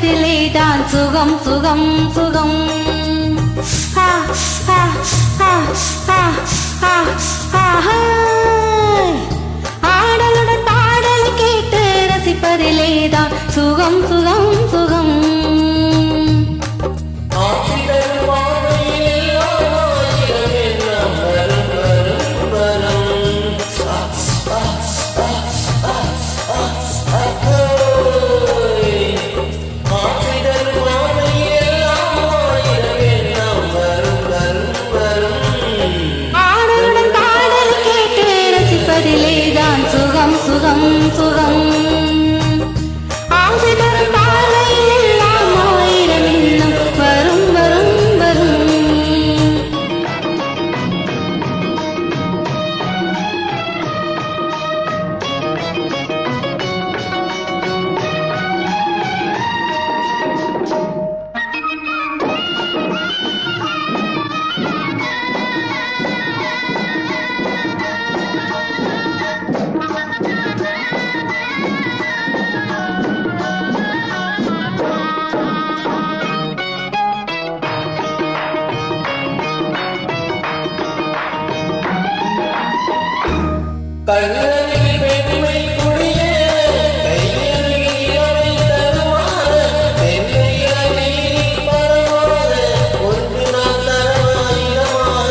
ரசிப்பதிலே தான் சுகம் சுகம் சுகம். ஆடலுடன் பாடல் கேட்டு ரசிப்பதிலே தான் சுகம் சுகம் சுகம். தான் சுகம் சுகம் சுகம். ஆசை தரும் பாலையில் எல்லாம் ஆயிரம் இன்னும் வரும் வரும் வரும். கண்ணனில் பெண்மை குடிய கையில் அவை தருவார தென்னையிலே பரவாத ஒன்று நான் தரவாயிரமாக.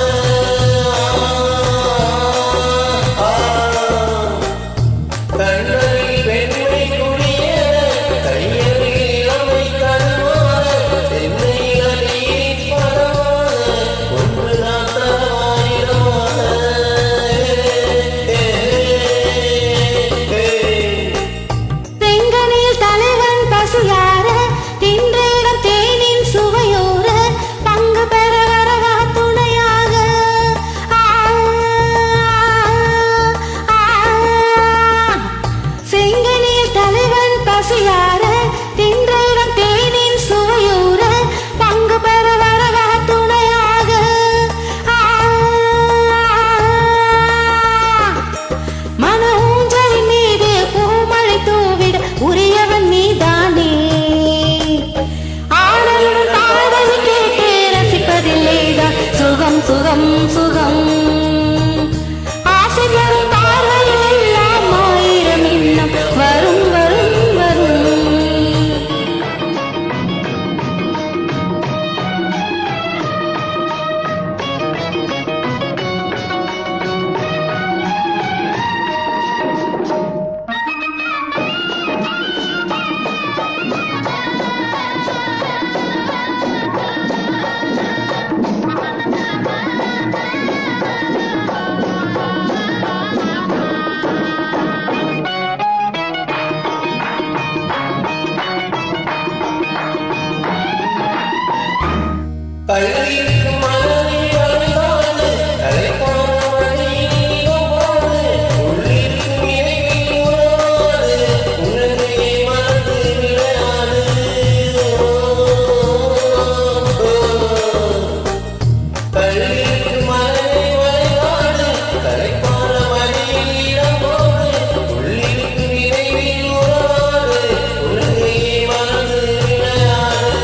கண்ணனில் பெண்மை குடிய கையில் அவை தருவார தென்னையிலே பரவாத ஒன்று நான் தரவாயிரமாக. சுகம் சுகம் ஆசை வரும் பார்வையில் எல்லாம் ஆயிரம் இன்னும் வரும் வரும் வரும். கல்லிற்கு மனதை வந்தாது கலைப்பான மணியோடு உள்ளிற்கு இறைவில் உறவாது உணர்வை மறந்து விளையாடு. கல்லிற்கு மனதை வந்தாது கலைப்பான மணியோடு உள்ளிற்கு இறைவில் உறவாது உணர்வை மறந்து விளையாடு.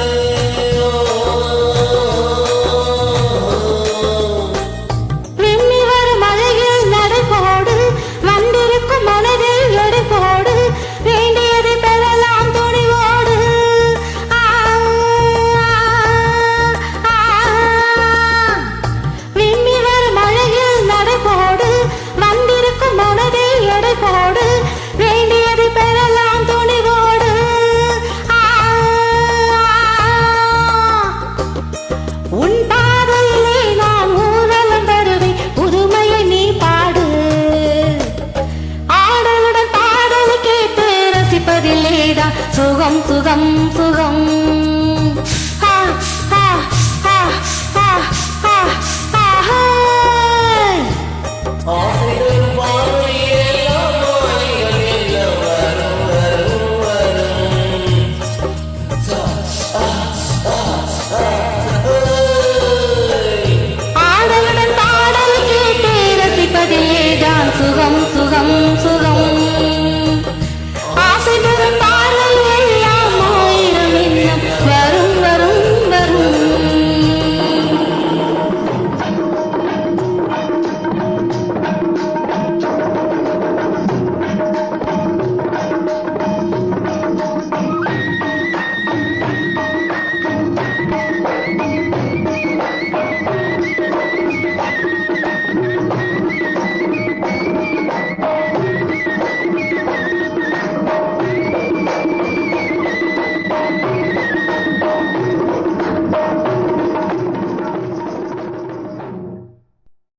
சுகம் சுகம் சுகம். ஆசைகள் பார்வையில் எல்லாம் ஆயிரம் எல்லாம் வரும் வரும் வரும். ஆடலுடன் பாடல் கேட்டு ரசிப்பதிலே தான் சுகம் சுகம்.